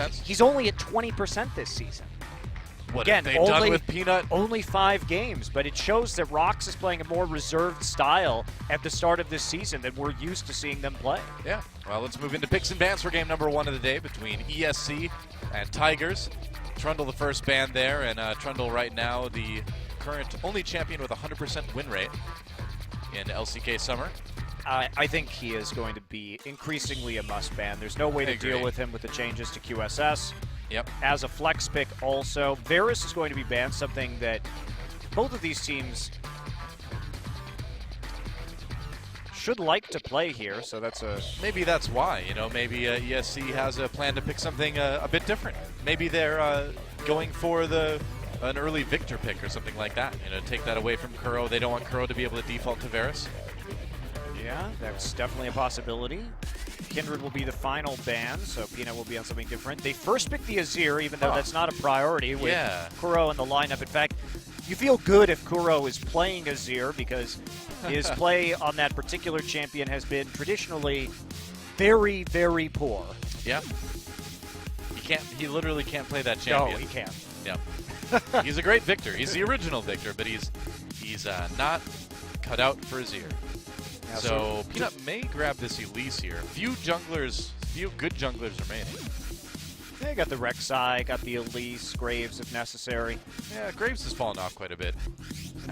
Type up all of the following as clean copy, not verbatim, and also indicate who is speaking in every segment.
Speaker 1: He's only at 20% this season.
Speaker 2: What
Speaker 1: Again,
Speaker 2: have they done with Peanut?
Speaker 1: Only 5 games, but it shows that ROX is playing a more reserved style at the start of this season than we're used to seeing them play.
Speaker 2: Yeah. Well, let's move into picks and bans for game number 1 of the day between ESC and Tigers. Trundle the first ban there, and Trundle right now the current only champion with 100% win rate in LCK Summer.
Speaker 1: I think he is going to be increasingly a must-ban. There's no way to deal with him with the changes to QSS.
Speaker 2: Yep.
Speaker 1: As a flex pick also, Varus is going to be banned, something that both of these teams should like to play here, so that's a...
Speaker 2: Maybe that's why, maybe ESC has a plan to pick something a bit different. Maybe they're going for an early Victor pick or something like that, take that away from Kuro. They don't want Kuro to be able to default to Varus.
Speaker 1: Yeah, that's definitely a possibility. Kindred will be the final ban, so Peanut will be on something different. They first picked the Azir, even though that's not a priority with Kuro in the lineup. In fact, you feel good if Kuro is playing Azir because his play on that particular champion has been traditionally very, very poor.
Speaker 2: Yeah. He literally can't play that champion.
Speaker 1: No, he can't.
Speaker 2: Yeah. He's a great Victor. He's the original Victor, but he's not cut out for Azir. Yeah, so Peanut may grab this Elise here. Few good junglers remaining.
Speaker 1: They got the Rek'Sai, got the Elise, Graves if necessary.
Speaker 2: Yeah, Graves has fallen off quite a bit.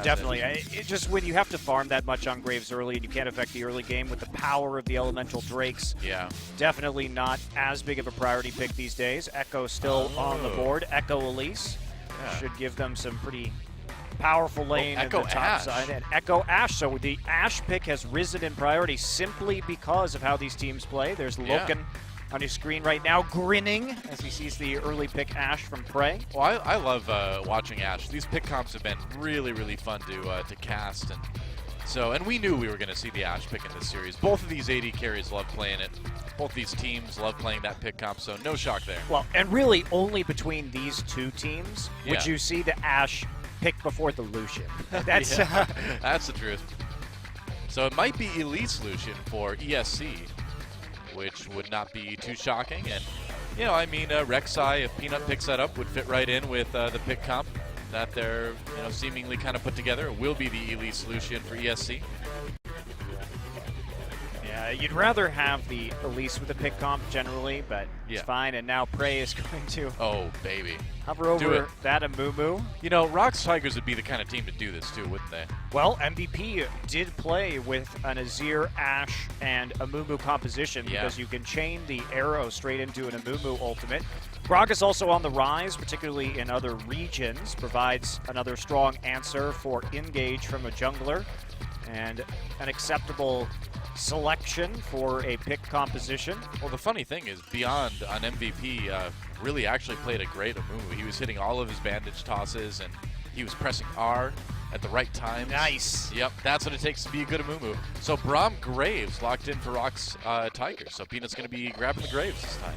Speaker 1: Definitely. It just when you have to farm that much on Graves early and you can't affect the early game with the power of the elemental drakes.
Speaker 2: Yeah.
Speaker 1: Definitely not as big of a priority pick these days. Echo still on the board. Echo Elise should give them some pretty powerful lane at the top side. And Echo Ashe. So the Ashe pick has risen in priority simply because of how these teams play. There's Loken on his screen right now, grinning as he sees the early pick Ashe from Prey.
Speaker 2: Well, I love watching Ashe. These pick comps have been really, really fun to cast. And we knew we were going to see the Ashe pick in this series. Both of these AD carries love playing it. Both these teams love playing that pick comp, so no shock there.
Speaker 1: Well, and really only between these two teams would you see the Ashe pick before the Lucian. That's
Speaker 2: that's the truth. So it might be Elise Lucian for ESC, which would not be too shocking. And, Rek'Sai, if Peanut picks that up, would fit right in with the pick comp that they're, seemingly kind of put together. It will be the Elise Lucian for ESC.
Speaker 1: Yeah, you'd rather have the Elise with the pick comp generally, but it's fine. And now Prey is going to hover over that Amumu.
Speaker 2: ROX Tigers would be the kind of team to do this too, wouldn't they?
Speaker 1: Well, MVP did play with an Azir, Ashe, and Amumu composition because you can chain the arrow straight into an Amumu ultimate. Grog is also on the rise, particularly in other regions, provides another strong answer for engage from a jungler, and an acceptable selection for a pick composition.
Speaker 2: Well, the funny thing is, Beyond on MVP really actually played a great Amumu. He was hitting all of his bandage tosses, and he was pressing R at the right time.
Speaker 1: Nice.
Speaker 2: Yep, that's what it takes to be a good Amumu. So Braum Graves locked in for ROX Tigers. So Peanut's going to be grabbing the Graves this time.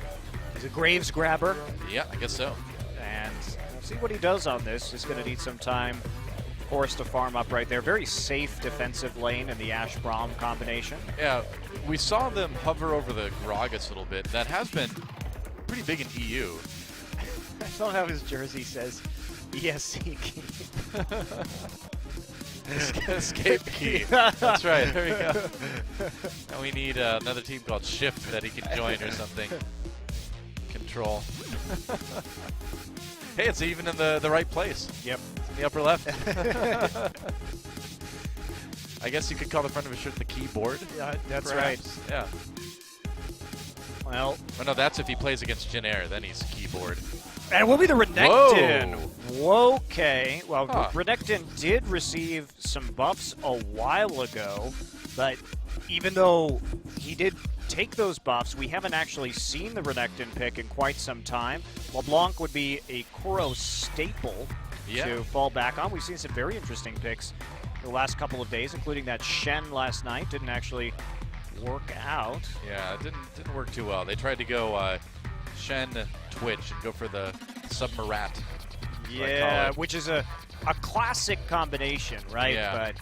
Speaker 1: He's a Graves grabber.
Speaker 2: Yeah, I guess so.
Speaker 1: And we'll see what he does on this. He's going to need some time, of course, to farm up right there. Very safe defensive lane in the Ashe Braum combination. Yeah,
Speaker 2: we saw them hover over the Gragas a little bit. That has been pretty big in EU.
Speaker 1: I love how his jersey says ESC key.
Speaker 2: Escape key. That's right. There we go. Now we need another team called Shift that he can join or something. Control. Hey, it's even in the right place.
Speaker 1: Yep.
Speaker 2: It's in the upper left. I guess you could call the front of his shirt the keyboard.
Speaker 1: Yeah, that's
Speaker 2: perhaps.
Speaker 1: right.
Speaker 2: Yeah.
Speaker 1: Well,
Speaker 2: no, that's if he plays against Jin Air, then he's keyboard.
Speaker 1: And it will be the Renekton. Whoa. Okay. Well, Renekton did receive some buffs a while ago, but even though he did take those buffs, we haven't actually seen the Renekton pick in quite some time. LeBlanc would be a Kuro staple to fall back on. We've seen some very interesting picks the last couple of days, including that Shen last night. Didn't actually work out.
Speaker 2: Yeah, it didn't work too well. They tried to go Shen Twitch and go for the Submarat.
Speaker 1: Yeah, which is a classic combination, right?
Speaker 2: Yeah.
Speaker 1: But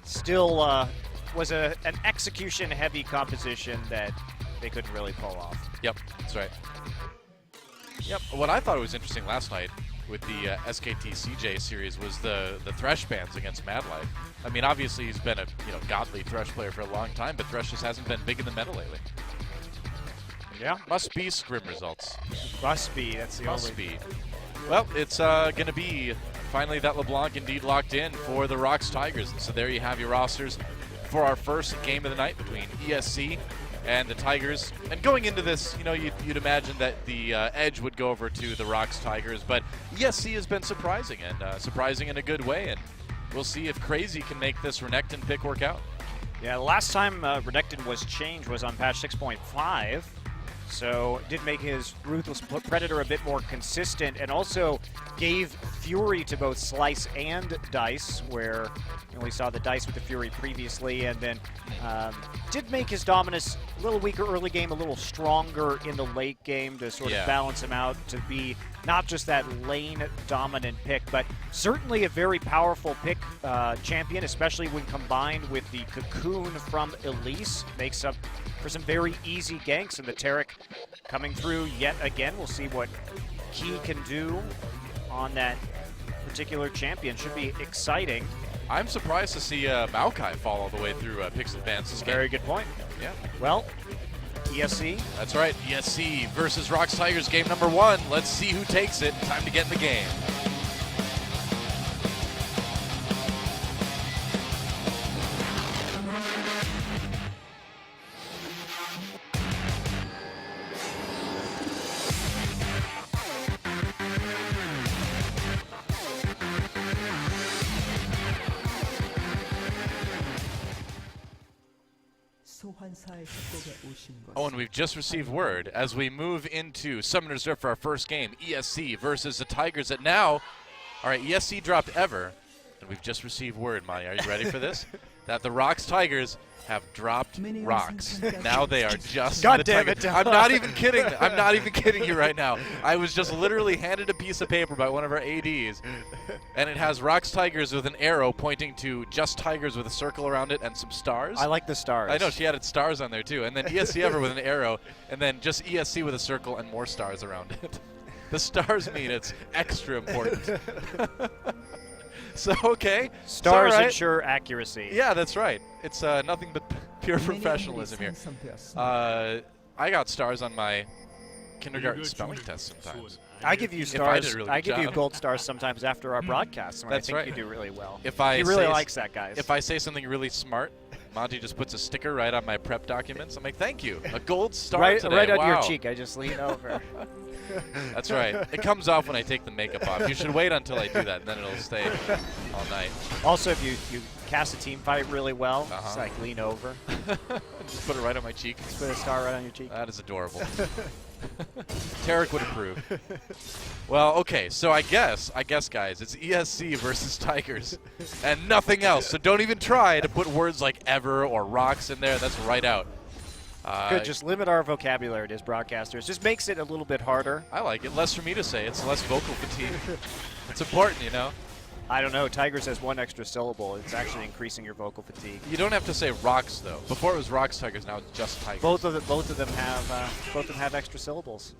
Speaker 1: still was an execution-heavy composition that they couldn't really pull off.
Speaker 2: Yep, that's right. Yep. What I thought was interesting last night with the SKT CJ series was the Thresh bans against Madlife. I mean, obviously he's been a godly Thresh player for a long time, but Thresh just hasn't been big in the meta lately.
Speaker 1: Yeah.
Speaker 2: Must be Scrim results.
Speaker 1: Must be. That's the
Speaker 2: Must
Speaker 1: only.
Speaker 2: be. Well, it's going to be finally that LeBlanc indeed locked in for the ROX Tigers. And so there you have your rosters for our first game of the night between ESC and the Tigers. And going into this, you'd imagine that the edge would go over to the ROX Tigers, but ESC has been surprising, and surprising in a good way. And we'll see if Crazy can make this Renekton pick work out.
Speaker 1: Yeah, the last time Renekton was changed was on patch 6.5. So did make his Ruthless Predator a bit more consistent, and also gave Fury to both Slice and Dice, where we saw the Dice with the Fury previously, and then did make his Dominus a little weaker early game, a little stronger in the late game to sort of balance him out to be not just that lane dominant pick, but certainly a very powerful pick champion, especially when combined with the Cocoon from Elise. Makes up for some very easy ganks, and the Taric coming through yet again. We'll see what Key can do on that particular champion. Should be exciting.
Speaker 2: I'm surprised to see Maokai fall all the way through Pix Advance's game.
Speaker 1: Very good point.
Speaker 2: Yeah.
Speaker 1: Well, ESC.
Speaker 2: That's right. ESC versus ROX Tigers, game number 1. Let's see who takes it. Time to get in the game. Oh, and we've just received word as we move into Summoner's Rift for our first game, ESC versus the Tigers at now. All right, ESC dropped Ever, and we've just received word, Maya, are you ready for this? That the ROX Tigers have dropped ROX. Now they are just
Speaker 1: God
Speaker 2: the
Speaker 1: damn
Speaker 2: Tigers.
Speaker 1: it.
Speaker 2: I'm not even kidding. I'm not even kidding you right now. I was just literally handed a piece of paper by one of our ADs, and it has ROX Tigers with an arrow pointing to just Tigers with a circle around it and some stars.
Speaker 1: I like the stars.
Speaker 2: I know, she added stars on there too. And then ESC Ever with an arrow, and then just ESC with a circle and more stars around it. The stars mean it's extra important. So, okay.
Speaker 1: Stars
Speaker 2: right.
Speaker 1: ensure accuracy.
Speaker 2: Yeah, that's right. It's nothing but pure professionalism here. I got stars on my kindergarten spelling test sometimes.
Speaker 1: I give you stars. I give you
Speaker 2: job.
Speaker 1: gold stars sometimes after our broadcasts when
Speaker 2: That's
Speaker 1: I think
Speaker 2: right.
Speaker 1: you do really well.
Speaker 2: If I
Speaker 1: he really
Speaker 2: say
Speaker 1: likes that, guys.
Speaker 2: If I say something really smart, Monty just puts a sticker right on my prep documents. I'm like, thank you. A gold star today.
Speaker 1: Right under
Speaker 2: wow.
Speaker 1: your cheek. I just lean over.
Speaker 2: That's right. It comes off when I take the makeup off. You should wait until I do that, and then it'll stay all night.
Speaker 1: Also, if you cast a team fight really well, just like lean over.
Speaker 2: Just put it right on my cheek.
Speaker 1: Just put a star right on your cheek.
Speaker 2: That is adorable. Tarek would approve. Well, okay, so I guess, guys, it's ESC versus Tigers and nothing else. So don't even try to put words like Ever or ROX in there. That's right out.
Speaker 1: Good, just limit our vocabulary as broadcasters. Just makes it a little bit harder.
Speaker 2: I like it. Less for me to say. It's less vocal fatigue. It's important, you know?
Speaker 1: I don't know. Tigers has one extra syllable. It's actually increasing your vocal fatigue.
Speaker 2: You don't have to say ROX, though. Before it was ROX Tigers, now it's just Tigers.
Speaker 1: Both of them have extra syllables.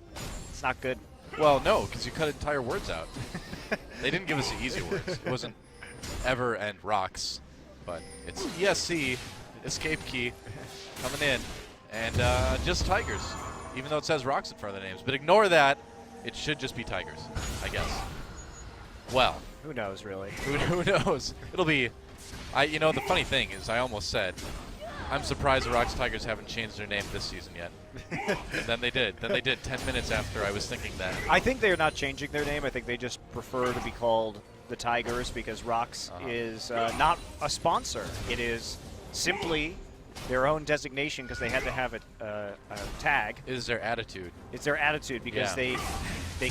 Speaker 1: It's not good.
Speaker 2: Well, no, because you cut entire words out. They didn't give us the easy words. It wasn't Ever and ROX, but it's ESC, Escape Key, coming in. And just Tigers, even though it says ROX in front of the names. But ignore that. It should just be Tigers, I guess. Well.
Speaker 1: Who knows, really?
Speaker 2: Who knows? It'll be... You know, the funny thing is I almost said, I'm surprised the ROX Tigers haven't changed their name this season yet. Then they did. 10 minutes after I was thinking that.
Speaker 1: I think they're not changing their name. I think they just prefer to be called the Tigers because ROX is not a sponsor. It is simply their own designation because they had to have a tag.
Speaker 2: It is their attitude.
Speaker 1: It's their attitude because they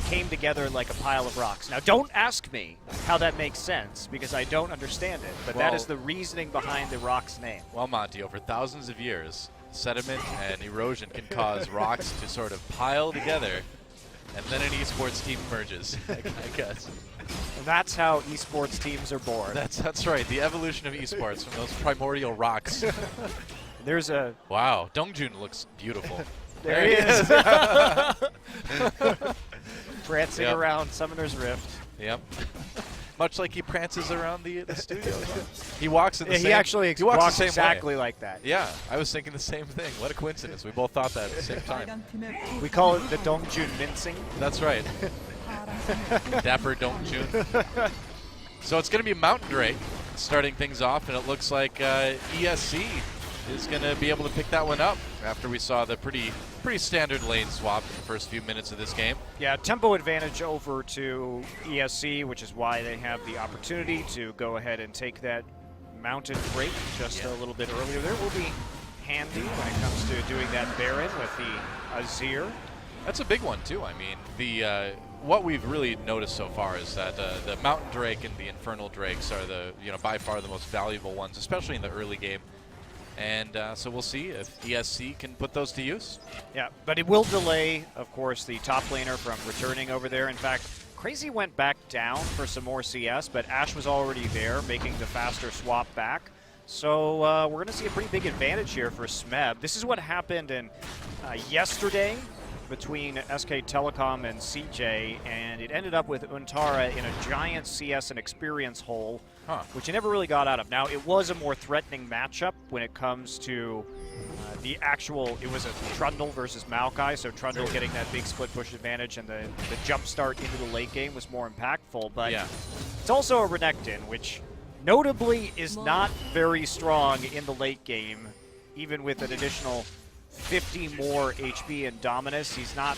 Speaker 1: came together like a pile of rocks. Now, don't ask me how that makes sense because I don't understand it, but that is the reasoning behind the ROX name.
Speaker 2: Well, Monty, over thousands of years, sediment and erosion can cause rocks to sort of pile together, and then an esports team emerges, I guess.
Speaker 1: And that's how esports teams are born.
Speaker 2: That's right, the evolution of esports from those primordial rocks.
Speaker 1: There's a...
Speaker 2: Wow, Dongjun looks beautiful.
Speaker 1: There he is. prancing around Summoner's Rift.
Speaker 2: Yep. Much like he prances around the studio. He walks in the same.
Speaker 1: He actually walks exactly like that.
Speaker 2: Yeah, I was thinking the same thing. What a coincidence. We both thought that at the same time.
Speaker 1: We call it the Dongjun mincing.
Speaker 2: That's right. Dapper Dongjun. So it's going to be Mountain Drake starting things off, and it looks like ESC is going to be able to pick that one up after we saw the pretty standard lane swap in the first few minutes of this game.
Speaker 1: Yeah, tempo advantage over to ESC, which is why they have the opportunity to go ahead and take that Mountain Drake just a little bit earlier. There will be handy when it comes to doing that Baron with the Azir.
Speaker 2: That's a big one too. I mean, the what we've really noticed so far is that the Mountain Drake and the Infernal Drakes are the by far the most valuable ones, especially in the early game. And so we'll see if ESC can put those to use. Yeah,
Speaker 1: but it will delay, of course, the top laner from returning over there. In fact, Crazy went back down for some more CS, but Ashe was already there, making the faster swap back. So we're going to see a pretty big advantage here for Smeb. This is what happened in yesterday between SK Telecom and CJ, and it ended up with Untara in a giant CS and experience hole, which he never really got out of. Now, it was a more threatening matchup when it comes to the actual, it was a Trundle versus Maokai, so Trundle getting that big split push advantage and the jump start into the late game was more impactful, but it's also a Renekton, which notably is not very strong in the late game, even with an additional 50 more HP and Dominus. He's not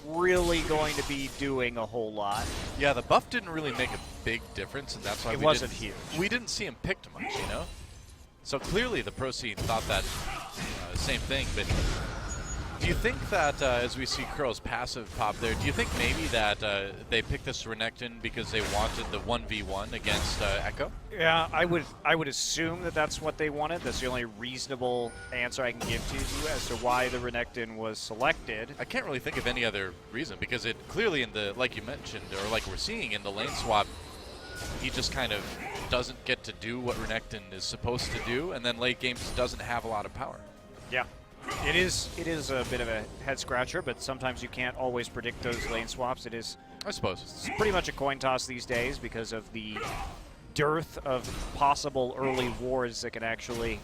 Speaker 1: really going to be doing a whole lot.
Speaker 2: Yeah, the buff didn't really make a big difference, and that's why
Speaker 1: it wasn't huge.
Speaker 2: We didn't see him picked much, So clearly the pro scene thought that same thing, but do you think that as we see Kuro's passive pop there, do you think maybe that they picked this Renekton because they wanted the 1v1 against Echo?
Speaker 1: Yeah, I would assume that that's what they wanted. That's the only reasonable answer I can give to you as to why the Renekton was selected.
Speaker 2: I can't really think of any other reason, because it clearly in the, like you mentioned, or like we're seeing in the lane swap, he just kind of doesn't get to do what Renekton is supposed to do, and then late games doesn't have a lot of power.
Speaker 1: Yeah. It is a bit of a head scratcher, but sometimes you can't always predict those lane swaps. It is,
Speaker 2: I suppose,
Speaker 1: it's pretty much a coin toss these days because of the dearth of possible early wars that can actually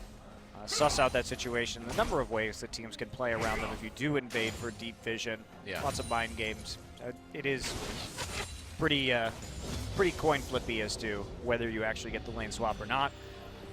Speaker 1: suss out that situation. The number of ways that teams can play around them if you do invade for deep vision. Lots of mind games. It is pretty coin flippy as to whether you actually get the lane swap or not.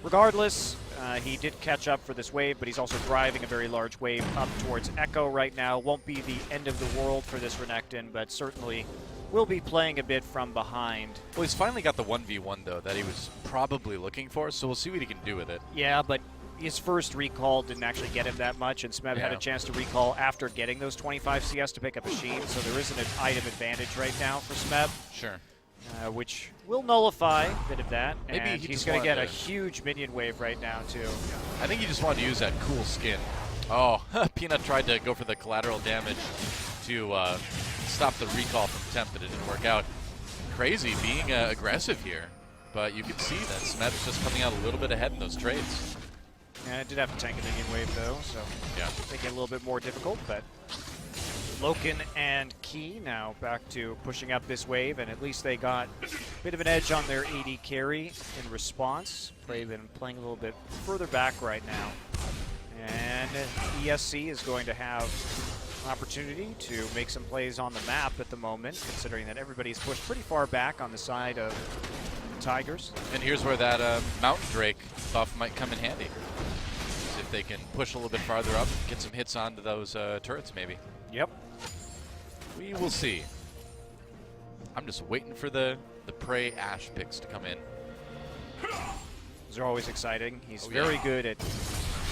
Speaker 1: Regardless, he did catch up for this wave, but he's also driving a very large wave up towards Echo right now. Won't be the end of the world for this Renekton, but certainly will be playing a bit from behind.
Speaker 2: Well, he's finally got the 1v1, though, that he was probably looking for, so we'll see what he can do with it.
Speaker 1: Yeah, but his first recall didn't actually get him that much, and Smeb had a chance to recall after getting those 25 CS to pick up a Sheen, so there isn't an item advantage right now for Smeb.
Speaker 2: Sure.
Speaker 1: Which will nullify a bit of that.
Speaker 2: Maybe
Speaker 1: and he's going to get a huge minion wave right now, too.
Speaker 2: I think he just wanted to use that cool skin. Oh, Peanut tried to go for the collateral damage to stop the recall from Temp, but it didn't work out. Crazy being aggressive here, but you can see that Smeb's just coming out a little bit ahead in those trades.
Speaker 1: Yeah, it did have to tank a minion wave, though, so they get a little bit more difficult, but Loken and Key now back to pushing up this wave, and at least they got a bit of an edge on their AD carry in response. They've been playing a little bit further back right now. And ESC is going to have an opportunity to make some plays on the map at the moment, considering that everybody's pushed pretty far back on the side of the Tigers.
Speaker 2: And here's where that Mountain Drake buff might come in handy. If they can push a little bit farther up, get some hits onto those turrets maybe.
Speaker 1: Yep.
Speaker 2: We will see. I'm just waiting for the Prey Ashe picks to come in.
Speaker 1: Those are always exciting. He's very good at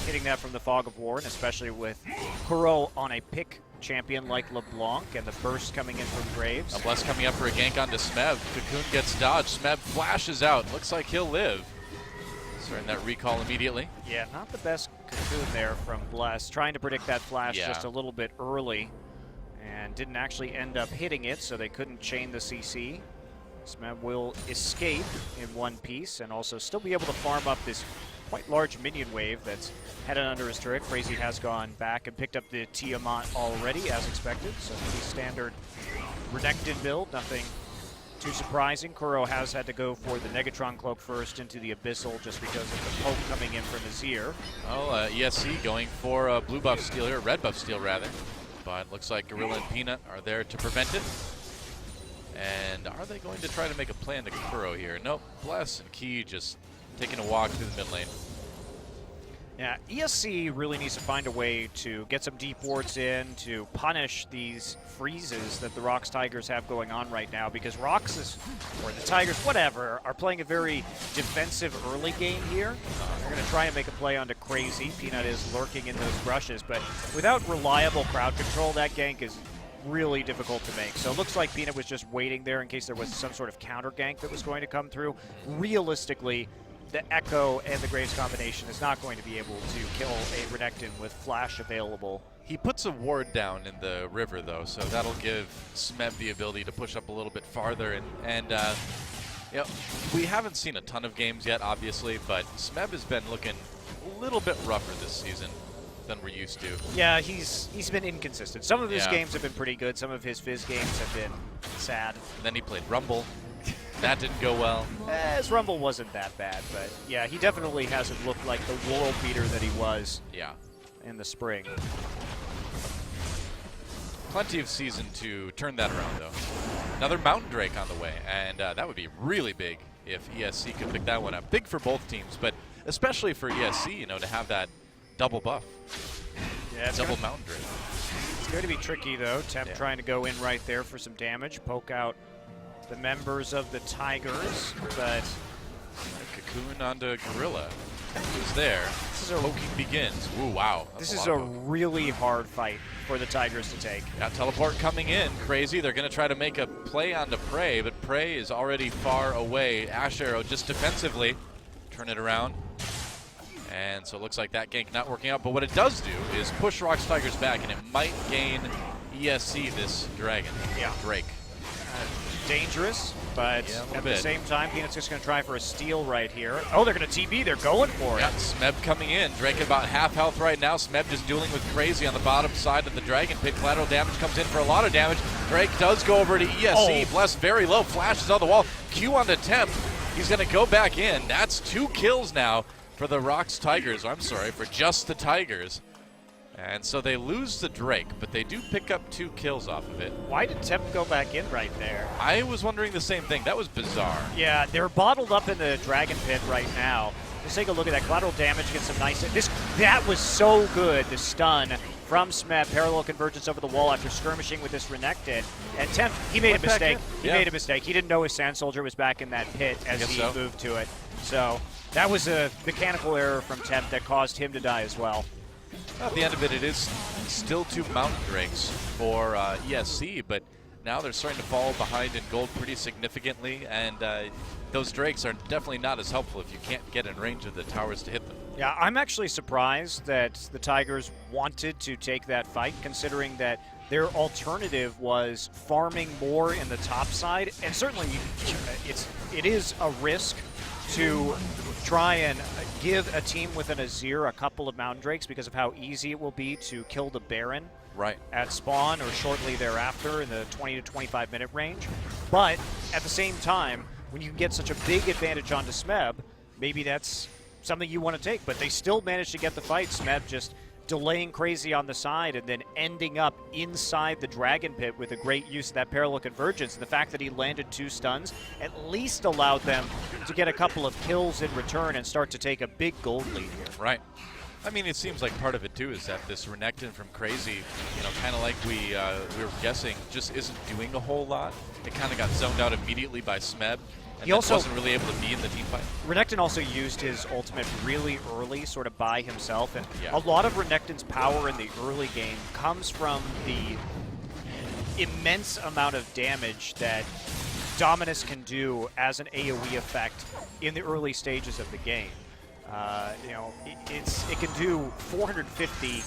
Speaker 1: hitting that from the Fog of War, and especially with Kuro on a pick champion like LeBlanc and the burst coming in from Graves.
Speaker 2: Noblesse coming up for a gank onto Smeb. Cocoon gets dodged. Smeb flashes out. Looks like he'll live. Starting that recall immediately.
Speaker 1: Yeah, not the best Cocoon there from Bless. Trying to predict that flash just a little bit early, and didn't actually end up hitting it, so they couldn't chain the CC. Smeb will escape in one piece and also still be able to farm up this quite large minion wave that's headed under his turret. Crazy has gone back and picked up the Tiamat already, as expected, so pretty standard Renekton build, nothing too surprising. Kuro has had to go for the Negatron Cloak first into the Abyssal just because of the poke coming in from Azir.
Speaker 2: Well, ESC going for blue buff steal here, red buff steal rather. But looks like Gorilla and Peanut are there to prevent it. And are they going to try to make a plan to Kuro here? Nope. Bless and Key just taking a walk through the mid lane.
Speaker 1: Yeah, ESC really needs to find a way to get some deep wards in to punish these freezes that the ROX Tigers have going on right now, because ROX is, or the Tigers, whatever, are playing a very defensive early game here. They're going to try and make a play onto Crazy. Peanut is lurking in those brushes, but without reliable crowd control, that gank is really difficult to make. So it looks like Peanut was just waiting there in case there was some sort of counter gank that was going to come through. Realistically, the Echo and the Graves combination is not going to be able to kill a Renekton with Flash available.
Speaker 2: He puts a ward down in the river, though, so that'll give Smeb the ability to push up a little bit farther. And you know, we haven't seen a ton of games yet, obviously, but Smeb has been looking a little bit rougher this season than we're used to.
Speaker 1: Yeah, he's been inconsistent. Some of his games have been pretty good. Some of his Fizz games have been sad.
Speaker 2: And then he played Rumble. That didn't go well.
Speaker 1: His Rumble wasn't that bad, but yeah, he definitely hasn't looked like the world beater that he was in the spring.
Speaker 2: Plenty of season to turn that around, though. Another Mountain Drake on the way, and that would be really big if ESC could pick that one up. Big for both teams, but especially for ESC, you know, to have that double buff.
Speaker 1: Yeah,
Speaker 2: double Mountain Drake.
Speaker 1: It's going to be tricky, though. Temp trying to go in right there for some damage, poke out the members of the Tigers, but
Speaker 2: Cocoon onto Gorilla. Who's there? Poking begins. Ooh, wow.
Speaker 1: This is a really hard fight for the Tigers to take.
Speaker 2: Yeah, teleport coming in. Crazy. They're going to try to make a play onto Prey, but Prey is already far away. Ash Arrow just defensively. Turn it around. And so it looks like that gank not working out. But what it does do is push ROX Tigers back, and it might gain ESC this dragon.
Speaker 1: Yeah.
Speaker 2: Drake.
Speaker 1: Dangerous, but at the same time, Peanut's just going to try for a steal right here. Oh, they're going to TB. They're going for it.
Speaker 2: Yeah, Smeb coming in. Drake at about half health right now. Smeb just dueling with Crazy on the bottom side of the Dragon Pit. Collateral damage comes in for a lot of damage. Drake does go over to ESC. Bless very low. Flashes on the wall. Q on the Temp. He's going to go back in. That's 2 kills now for the ROX Tigers. I'm sorry, for just the Tigers. And so they lose the Drake, but they do pick up 2 kills off of it.
Speaker 1: Why did Temp go back in right there?
Speaker 2: I was wondering the same thing. That was bizarre.
Speaker 1: Yeah, they're bottled up in the Dragon Pit right now. Just take a look at that. Collateral damage gets some nice... That was so good, the stun from Smeb. Parallel convergence over the wall after skirmishing with this Renekton. And Temp, he made a mistake. He made a mistake. He didn't know his Sand Soldier was back in that pit as he moved to it. So that was a mechanical error from Temp that caused him to die as well.
Speaker 2: At the end of it, it is still 2 Mountain Drakes for ESC, but now they're starting to fall behind in gold pretty significantly, and those Drakes are definitely not as helpful if you can't get in range of the towers to hit them.
Speaker 1: Yeah, I'm actually surprised that the Tigers wanted to take that fight, considering that their alternative was farming more in the top side, and certainly it is a risk to try and give a team with an Azir a couple of Mountain Drakes because of how easy it will be to kill the Baron at spawn or shortly thereafter in the 20 to 25 minute range. But at the same time, when you get such a big advantage onto Smeb, maybe that's something you want to take. But they still managed to get the fight. Smeb just delaying Crazy on the side and then ending up inside the Dragon Pit with a great use of that parallel convergence. And the fact that he landed 2 stuns at least allowed them to get a couple of kills in return and start to take a big gold lead here.
Speaker 2: Right. I mean, it seems like part of it, too, is that this Renekton from Crazy, you know, kind of like we were guessing, just isn't doing a whole lot. It kind of got zoned out immediately by Smeb. And he also wasn't really able to be in the team fight.
Speaker 1: Renekton also used his ultimate really early, sort of by himself. And a lot of Renekton's power in the early game comes from the immense amount of damage that Dominus can do as an AoE effect in the early stages of the game. You know, it can do 450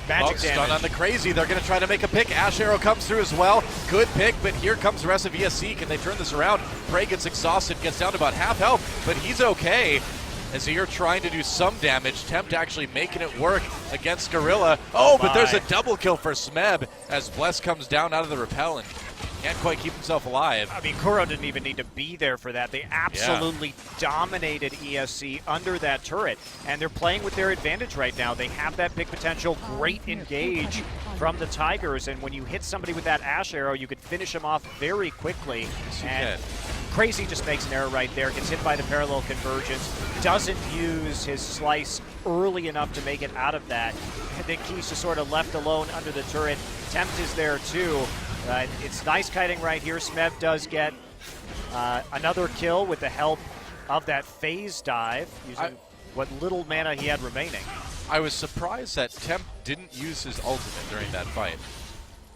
Speaker 1: magic damage.
Speaker 2: Stun on the Crazy. They're going to try to make a pick. Ash Arrow comes through as well. Good pick, but here comes the rest of ESC. Can they turn this around? Prey gets exhausted, gets down to about half health, but he's okay. Azir trying to do some damage. Tempt actually making it work against Gorilla. Oh, but there's a double kill for Smeb as Bless comes down out of the repel and Can't quite keep himself alive.
Speaker 1: I mean, Kuro didn't even need to be there for that. They absolutely dominated ESC under that turret, and they're playing with their advantage right now. They have that big potential, great engage from the Tigers, and when you hit somebody with that Ash arrow, you could finish them off very quickly. And Crazy just makes an error right there, gets hit by the parallel convergence, doesn't use his slice early enough to make it out of that. And then Keys just sort of left alone under the turret. Tempt is there too. It's nice kiting right here. Smeb does get another kill with the help of that phase dive, using what little mana he had remaining.
Speaker 2: I was surprised that Tempt didn't use his ultimate during that fight.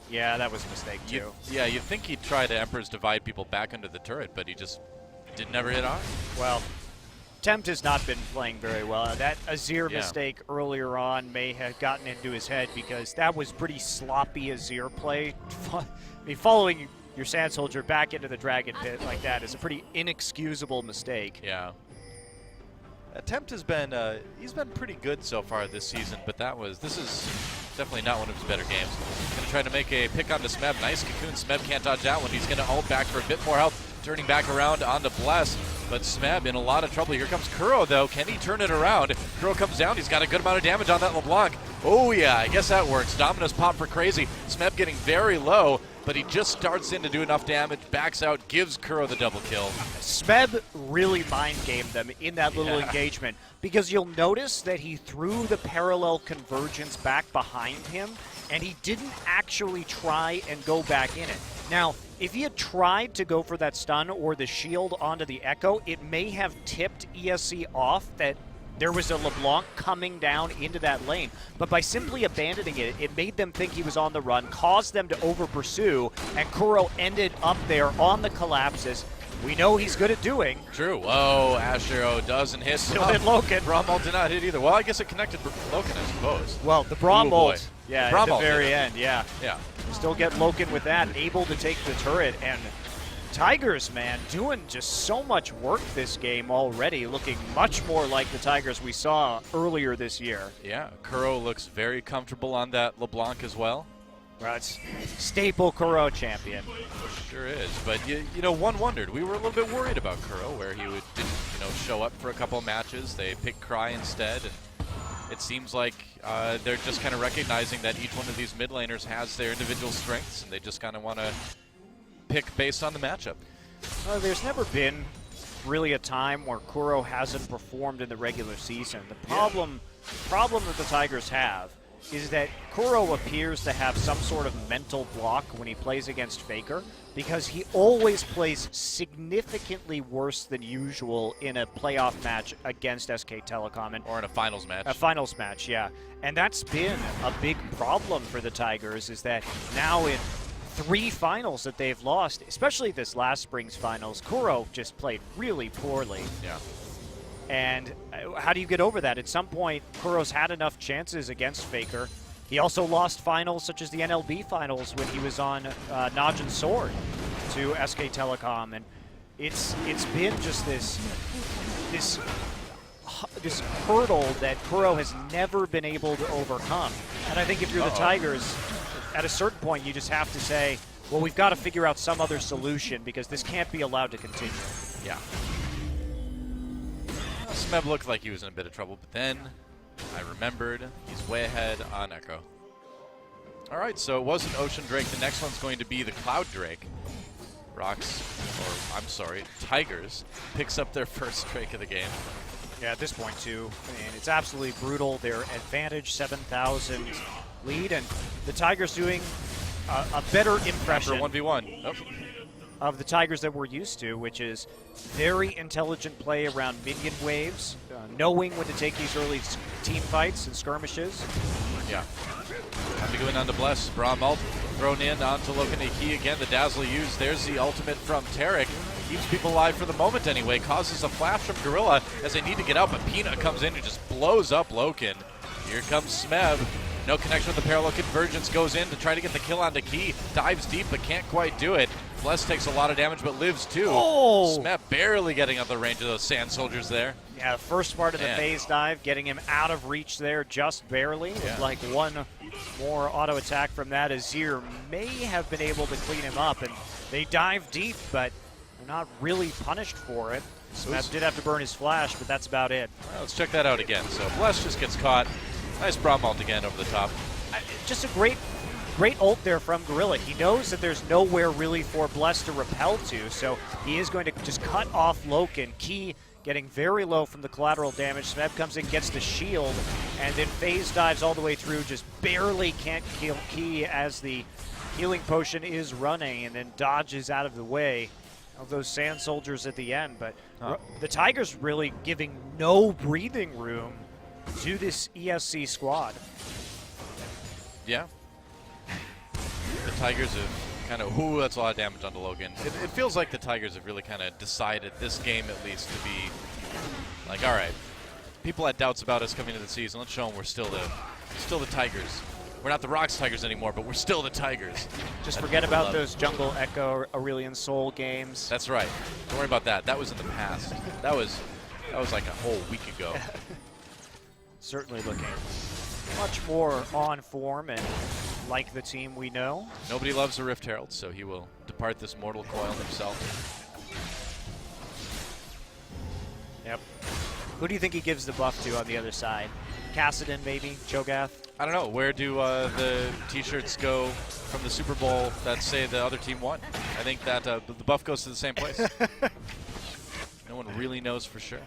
Speaker 1: Yeah, that was a mistake too.
Speaker 2: You'd think he'd try to Emperor's Divide people back under the turret, but he just didn't ever hit on.
Speaker 1: Well, Tempt has not been playing very well. That Azir mistake earlier on may have gotten into his head because that was pretty sloppy Azir play. I mean, following your Sand Soldier back into the Dragon Pit like that is a pretty inexcusable mistake.
Speaker 2: Yeah. Tempt has been he's been pretty good so far this season, but this is definitely not one of his better games. Gonna try to make a pick onto Smeb. Nice cocoon. Smeb can't dodge that one. He's gonna ult back for a bit more health, turning back around onto Bless. But Smeb in a lot of trouble. Here comes Kuro though. Can he turn it around? Kuro comes down. He's got a good amount of damage on that LeBlanc. Oh yeah, I guess that works. Dominus pop for Crazy. Smeb getting very low, but he just starts in to do enough damage, backs out, gives Kuro the double kill.
Speaker 1: Smeb really mind-gamed them in that little engagement, because you'll notice that he threw the parallel convergence back behind him, and he didn't actually try and go back in it. Now, if he had tried to go for that stun or the shield onto the Echo, it may have tipped ESC off that there was a LeBlanc coming down into that lane. But by simply abandoning it, it made them think he was on the run, caused them to over-pursue, and Kuro ended up there on the collapses. We know he's good at doing.
Speaker 2: True. Whoa, Ash arrow doesn't hit.
Speaker 1: Still hit Loken.
Speaker 2: Braum ult did not hit either. Well, I guess it connected Loken, I suppose.
Speaker 1: Well, the Braum ult, at the very end,
Speaker 2: Yeah.
Speaker 1: Still get Loken with that, able to take the turret, and Tigers, man, doing just so much work this game already, looking much more like the Tigers we saw earlier this year.
Speaker 2: Yeah, Kuro looks very comfortable on that LeBlanc as well.
Speaker 1: Right, staple Kuro champion.
Speaker 2: Sure is, but you know, one wondered. We were a little bit worried about Kuro, where he didn't show up for a couple matches. They picked Cry instead, and it seems like they're just kind of recognizing that each one of these mid laners has their individual strengths, and they just kind of want to pick based on the matchup.
Speaker 1: There's never been really a time where Kuro hasn't performed in the regular season. The problem that the Tigers have is that Kuro appears to have some sort of mental block when he plays against Faker, because he always plays significantly worse than usual in a playoff match against SK Telecom.
Speaker 2: Or in a finals match.
Speaker 1: A finals match, yeah. And that's been a big problem for the Tigers, is that now in 3 finals that they've lost, especially this last spring's finals, Kuro just played really poorly.
Speaker 2: Yeah. And
Speaker 1: how do you get over that? At some point, Kuro's had enough chances against Faker. He also lost finals such as the NLB finals when he was on Najin's Sword to SK Telecom, and it's been just this hurdle that Kuro has never been able to overcome. And I think if you're the Tigers, at a certain point, you just have to say, well, we've got to figure out some other solution because this can't be allowed to continue.
Speaker 2: Yeah. Smeb looked like he was in a bit of trouble, but then I remembered he's way ahead on Echo. All right, so it was an Ocean Drake. The next one's going to be the Cloud Drake. ROX, or I'm sorry, Tigers, picks up their first Drake of the game.
Speaker 1: Yeah, at this point, too. I mean, it's absolutely brutal. Their advantage, 7,000 lead, and the Tigers doing a better impression.
Speaker 2: After 1v1. Nope.
Speaker 1: Of the Tigers that we're used to, which is very intelligent play around minion waves, knowing when to take these early team fights and skirmishes.
Speaker 2: Yeah. Time to go in on the Bless. Braum ult thrown in onto Loken Key again. The Dazzle used. There's the ultimate from Tarek. Keeps people alive for the moment anyway. Causes a flash from Gorilla as they need to get out, but Peanut comes in and just blows up Loken. Here comes Smeb. No connection with the parallel convergence, goes in to try to get the kill onto Key. Dives deep but can't quite do it. Bless takes a lot of damage, but lives too.
Speaker 1: Oh!
Speaker 2: Smep barely getting out of the range of those Sand Soldiers there.
Speaker 1: Yeah, the first part of the phase dive, getting him out of reach there just barely.
Speaker 2: Yeah.
Speaker 1: Like one more auto attack from that, Azir may have been able to clean him up, and they dive deep, but they're not really punished for it. Smep did have to burn his flash, but that's about it.
Speaker 2: Well, let's check that out again. So Bless just gets caught. Nice Braum ult again over the top.
Speaker 1: Just a great ult there from Gorilla. He knows that there's nowhere really for Bless to repel to, so he is going to just cut off Loken. Key getting very low from the collateral damage. Smeb comes in, gets the shield, and then phase dives all the way through, just barely can't kill Key as the healing potion is running, and then dodges out of the way of those Sand Soldiers at the end. But the Tigers really giving no breathing room to this ESC squad.
Speaker 2: Yeah. The Tigers have kind of, that's a lot of damage onto Logan. It feels like the Tigers have really kind of decided this game at least to be like, all right, people had doubts about us coming into the season. Let's show them we're still the Tigers. We're not the ROX Tigers anymore, but we're still the Tigers.
Speaker 1: Just forget about those Jungle Echo, Aurelion Sol games.
Speaker 2: That's right. Don't worry about that. That was in the past. That was like a whole week ago.
Speaker 1: Certainly looking much more on form and like the team we know.
Speaker 2: Nobody loves a Rift Herald, so he will depart this mortal coil himself.
Speaker 1: Yep. Who do you think he gives the buff to on the other side? Kassadin, maybe? Cho'Gath?
Speaker 2: I don't know. Where do the T-shirts go from the Super Bowl that say the other team won? I think that the buff goes to the same place. No one really knows for sure.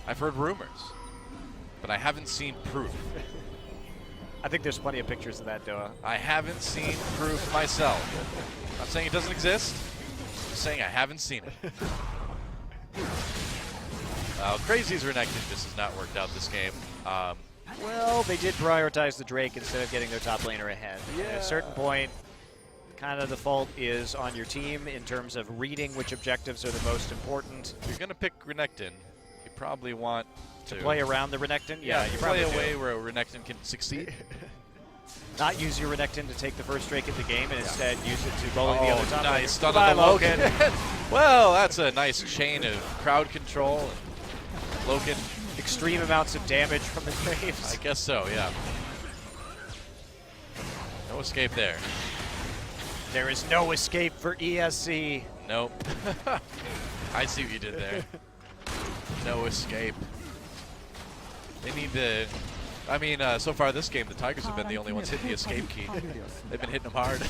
Speaker 2: I've heard rumors, but I haven't seen proof.
Speaker 1: I think there's plenty of pictures of that, Doa.
Speaker 2: I haven't seen proof myself. I'm not saying it doesn't exist. I'm just saying I haven't seen it. Crazy's Renekton just has not worked out this game.
Speaker 1: Well, they did prioritize the Drake instead of getting their top laner ahead.
Speaker 2: Yeah.
Speaker 1: At a certain point, kind of the fault is on your team in terms of reading which objectives are the most important.
Speaker 2: If you're going to pick Renekton, you probably want to
Speaker 1: play around the Renekton?
Speaker 2: Yeah,
Speaker 1: you
Speaker 2: play
Speaker 1: probably
Speaker 2: a way where Renekton can succeed.
Speaker 1: Not use your Renekton to take the first Drake in the game and instead use it to bully the other top
Speaker 2: nice
Speaker 1: laner.
Speaker 2: stun on the Logan. Well, that's a nice chain of crowd control. And Logan.
Speaker 1: Extreme amounts of damage from the Graves.
Speaker 2: I guess so, yeah. No escape there.
Speaker 1: There is no escape for ESC.
Speaker 2: Nope. I see what you did there. No escape. They need to... I mean, so far this game, the Tigers have been the only ones hitting the escape key. They've been hitting him hard.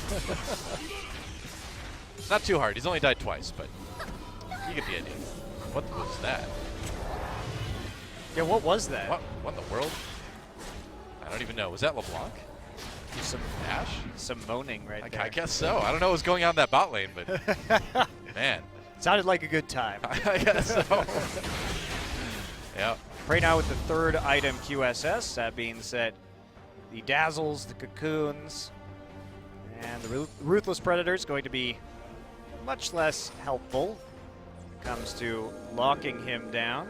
Speaker 2: Not too hard. He's only died twice, but you get the idea. What was that?
Speaker 1: Yeah, what was that?
Speaker 2: What in the world? I don't even know. Was that LeBlanc?
Speaker 1: Some
Speaker 2: Ash?
Speaker 1: Some moaning right there.
Speaker 2: I guess so. I don't know what's going on in that bot lane, but man.
Speaker 1: Sounded like a good time.
Speaker 2: I guess so. Yeah.
Speaker 1: Right now with the third item QSS, that being said, the Dazzles, the Cocoons, and the Ruthless Predator is going to be much less helpful when it comes to locking him down.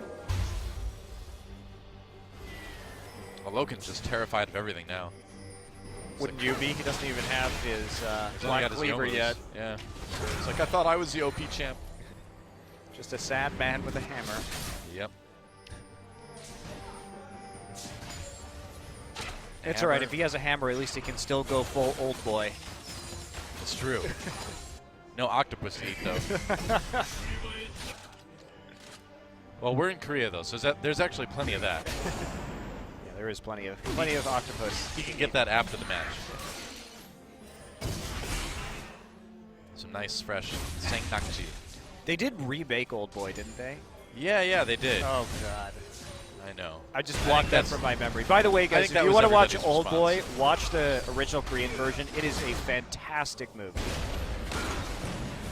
Speaker 2: Well, Loken's just terrified of everything now.
Speaker 1: Wouldn't you be? He doesn't even have his Black
Speaker 2: his
Speaker 1: Cleaver
Speaker 2: Yomas.
Speaker 1: yet.
Speaker 2: Yeah. It's like, I thought I was the OP champ.
Speaker 1: Just a sad man with a hammer.
Speaker 2: Yep.
Speaker 1: It's all right. If he has a hammer, at least he can still go full old boy.
Speaker 2: It's true. No octopus to eat, though. Well, we're in Korea, though, so there's actually plenty of that.
Speaker 1: Yeah, there is plenty of octopus.
Speaker 2: He can get that after the match. Some nice, fresh Sanknakji.
Speaker 1: They did rebake Old Boy, didn't they?
Speaker 2: Yeah, they did.
Speaker 1: Oh, God.
Speaker 2: I know.
Speaker 1: I just blocked that from my memory. By the way, guys, if you want to watch Old Boy, watch the original Korean version. It is a fantastic movie.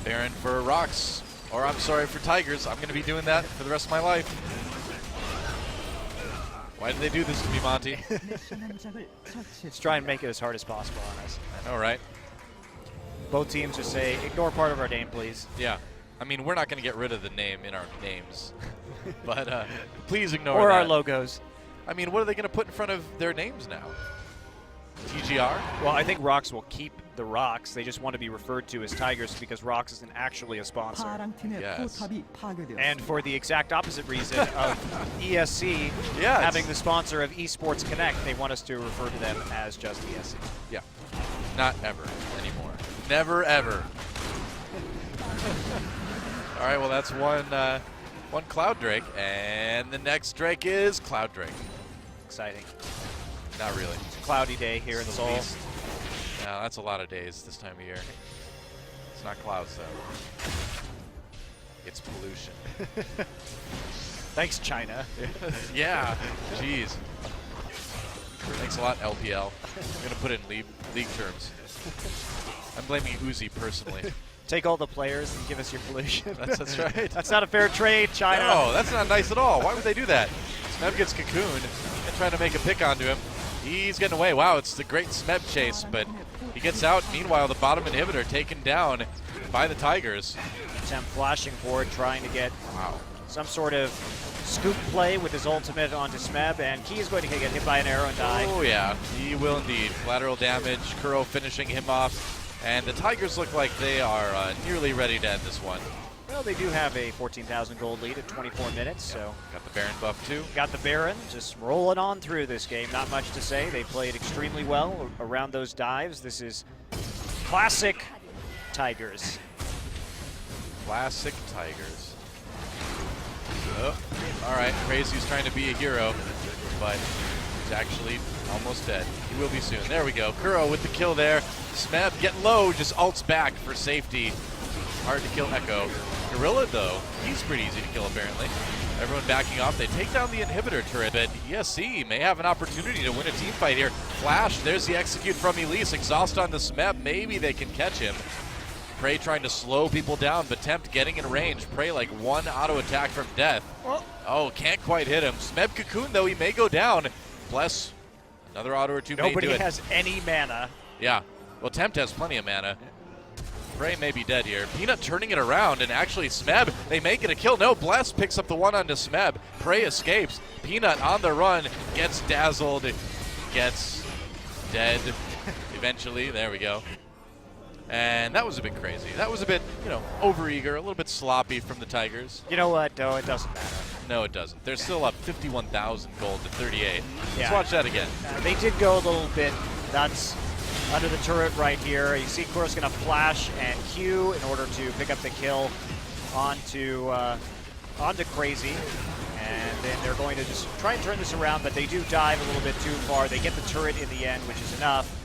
Speaker 2: Baron for ROX. Or I'm sorry, for Tigers. I'm going to be doing that for the rest of my life. Why did they do this to me, Monty?
Speaker 1: Let's try and make it as hard as possible on us.
Speaker 2: I know, right?
Speaker 1: Both teams just say, ignore part of our name, please.
Speaker 2: Yeah. I mean, we're not going to get rid of the name in our names. But please ignore
Speaker 1: or
Speaker 2: that.
Speaker 1: our logos.
Speaker 2: I mean, what are they going to put in front of their names now? TGR?
Speaker 1: Well, I think ROX will keep the ROX. They just want to be referred to as Tigers because ROX isn't actually a sponsor.
Speaker 2: Yes.
Speaker 1: And for the exact opposite reason of ESC having the sponsor of Esports Connect, they want us to refer to them as just ESC.
Speaker 2: Yeah. Not ever anymore. Never ever. All right, well that's one Cloud Drake, and the next Drake is Cloud Drake.
Speaker 1: Exciting.
Speaker 2: Not really.
Speaker 1: It's a cloudy day here in Seoul.
Speaker 2: No, that's a lot of days this time of year. It's not clouds though. It's pollution.
Speaker 1: Thanks, China.
Speaker 2: Yeah, jeez. Thanks a lot, LPL. I'm gonna put it in league terms. I'm blaming Uzi personally.
Speaker 1: Take all the players and give us your pollution.
Speaker 2: That's right.
Speaker 1: That's not a fair trade, China.
Speaker 2: No, that's not nice at all. Why would they do that? Smeb gets cocooned and trying to make a pick onto him. He's getting away. Wow, it's the great Smeb chase, but he gets out. Meanwhile, the bottom inhibitor taken down by the Tigers.
Speaker 1: Temp flashing forward, trying to get some sort of scoop play with his ultimate onto Smeb, and Key is going to get hit by an arrow and die.
Speaker 2: Oh yeah, he will indeed. Collateral damage, Kuro finishing him off. And the Tigers look like they are nearly ready to end this one.
Speaker 1: Well, they do have a 14,000 gold lead at 24 minutes, so.
Speaker 2: Got the Baron buff too.
Speaker 1: Got the Baron, just rolling on through this game. Not much to say. They played extremely well around those dives. This is classic Tigers.
Speaker 2: Classic Tigers. Oh, all right, Crazy's trying to be a hero, but he's actually almost dead. He will be soon. There we go. Kuro with the kill there. Smeb getting low, just ults back for safety. Hard to kill Echo. Gorilla, though, he's pretty easy to kill, apparently. Everyone backing off. They take down the inhibitor turret, but ESC may have an opportunity to win a team fight here. Flash, there's the execute from Elise. Exhaust on the Smeb. Maybe they can catch him. Prey trying to slow people down, but Tempt getting in range. Prey like one auto attack from death. Oh, can't quite hit him. Smeb cocoon, though, he may go down. Bless. Another auto or two may do it.
Speaker 1: Nobody has any mana.
Speaker 2: Yeah. Well, Tempt has plenty of mana. Prey may be dead here. Peanut turning it around, and actually Smeb, they make it a kill. No, Bless picks up the one onto Smeb. Prey escapes. Peanut on the run, gets dazzled, gets dead eventually. There we go. And that was a bit crazy. That was a bit, overeager, a little bit sloppy from the Tigers.
Speaker 1: You know what, though? It doesn't matter.
Speaker 2: No, it doesn't. They're still up 51,000 gold to 38.
Speaker 1: Yeah.
Speaker 2: Let's watch that again.
Speaker 1: They did go a little bit nuts under the turret right here. You see Kuro's going to flash and Q in order to pick up the kill onto Crazy. And then they're going to just try and turn this around, but they do dive a little bit too far. They get the turret in the end, which is enough.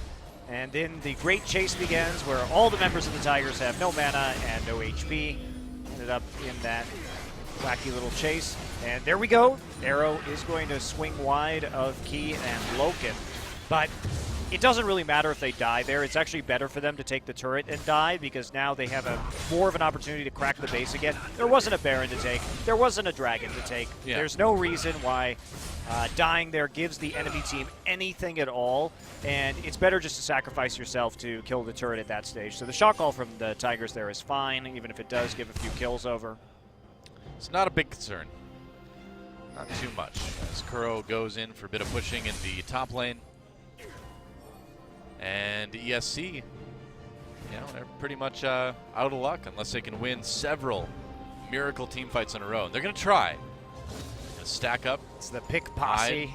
Speaker 1: And then the great chase begins, where all the members of the Tigers have no mana and no HP. Ended up in that wacky little chase. And there we go. Arrow is going to swing wide of Key and Loken. But it doesn't really matter if they die there. It's actually better for them to take the turret and die, because now they have more of an opportunity to crack the base again. There wasn't a Baron to take. There wasn't a Dragon to take. Yeah. There's no reason why dying there gives the enemy team anything at all, and it's better just to sacrifice yourself to kill the turret at that stage. So the shot call from the Tigers there is fine, even if it does give a few kills over.
Speaker 2: It's not a big concern. Not too much. As Kuro goes in for a bit of pushing in the top lane. And ESC, they're pretty much out of luck unless they can win several miracle team fights in a row. They're going to try. Gonna stack up.
Speaker 1: It's the pick posse.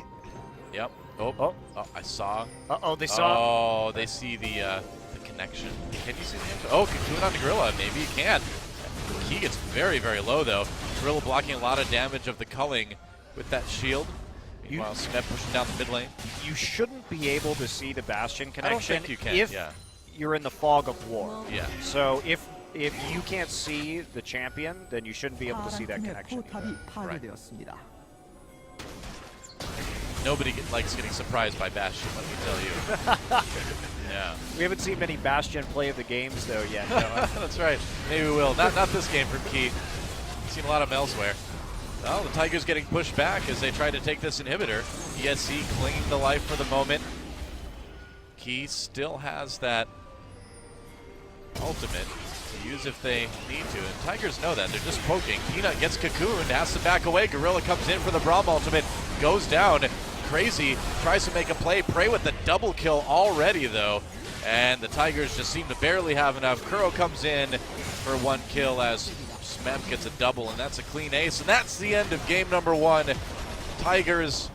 Speaker 2: Yep. Oh, I saw.
Speaker 1: Uh-oh, they saw.
Speaker 2: Oh, they see the connection. Can you see the answer? Oh, cocoon on the Gorilla. Maybe you can. Key gets very, very low, though. Gorilla blocking a lot of damage of the culling with that shield. Meanwhile, Smeb pushing down the mid lane.
Speaker 1: You shouldn't be able to see the Bastion connection.
Speaker 2: I don't think you can,
Speaker 1: if you're in the fog of war.
Speaker 2: Yeah.
Speaker 1: So if you can't see the champion, then you shouldn't be able to see that connection.
Speaker 2: Right. Nobody likes getting surprised by Bastion, let me tell you. Yeah.
Speaker 1: We haven't seen many Bastion play of the games, though, yet.
Speaker 2: That's right. Maybe we will. Not this game from Key. We've seen a lot of them elsewhere. Well, the Tigers getting pushed back as they try to take this inhibitor. ESC clinging to life for the moment. Key still has that ultimate to use if they need to. And Tigers know that. They're just poking. Peanut gets cocooned, has to back away. Gorilla comes in for the Braum ultimate. Goes down. Crazy tries to make a play. Prey with the double kill already, though. And the Tigers just seem to barely have enough. Kuro comes in for 1 kill as Smeb gets a double, and that's a clean ace. And that's the end of game number 1. Tigers,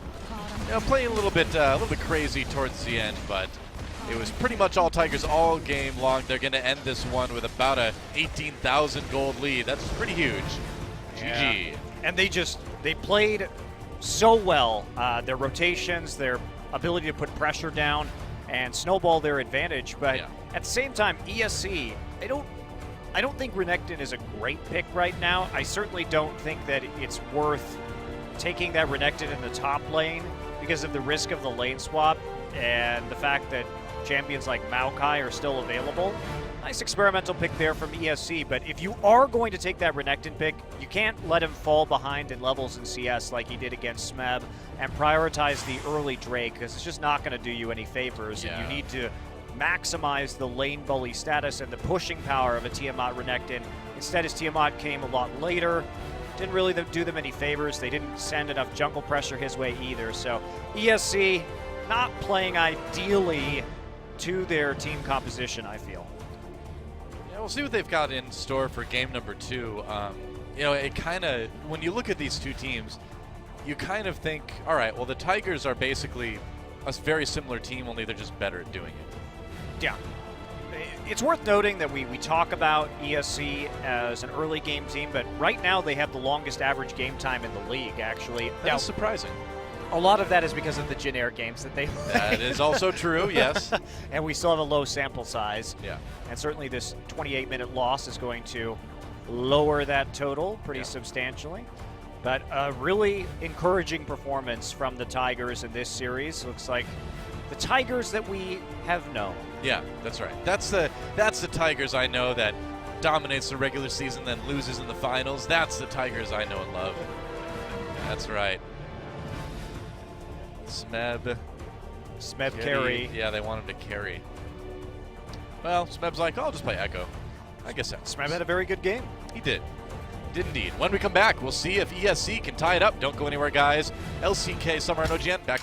Speaker 2: playing a little bit crazy towards the end, but it was pretty much all Tigers all game long. They're going to end this one with about a 18,000 gold lead. That's pretty huge.
Speaker 1: Yeah.
Speaker 2: GG.
Speaker 1: And they played so well. Their rotations, their ability to put pressure down and snowball their advantage. But at the same time, ESC, I don't think Renekton is a great pick right now. I certainly don't think that it's worth taking that Renekton in the top lane because of the risk of the lane swap and the fact that champions like Maokai are still available. Nice experimental pick there from ESC, but if you are going to take that Renekton pick, you can't let him fall behind in levels in CS like he did against Smeb and prioritize the early Drake because it's just not going to do you any favors, and you need to maximize the lane bully status and the pushing power of a Tiamat Renekton. Instead, his Tiamat came a lot later. Didn't really do them any favors. They didn't send enough jungle pressure his way either. So ESC not playing ideally to their team composition, I feel.
Speaker 2: Yeah, we'll see what they've got in store for game number 2. It kind of, when you look at these two teams, you kind of think, all right, well, the Tigers are basically a very similar team, only they're just better at doing it.
Speaker 1: Yeah. It's worth noting that we talk about ESC as an early game team, but right now they have the longest average game time in the league, actually.
Speaker 2: That's surprising.
Speaker 3: A lot of that is because of the generic games that they play.
Speaker 2: That is also true, yes.
Speaker 1: And we still have a low sample size.
Speaker 2: Yeah.
Speaker 1: And certainly this 28-minute loss is going to lower that total pretty substantially. But a really encouraging performance from the Tigers in this series. Looks like the Tigers that we have known.
Speaker 2: Yeah, that's right. That's the Tigers I know that dominates the regular season, then loses in the finals. That's the Tigers I know and love. That's right. Smeb
Speaker 1: carry.
Speaker 2: Yeah, they want him to carry. Well, Smeb's like, I'll just play Echo. I guess that
Speaker 1: Smeb had a very good game.
Speaker 2: He did. Did indeed. When we come back, we'll see if ESC can tie it up. Don't go anywhere, guys. LCK Summer and OGN back.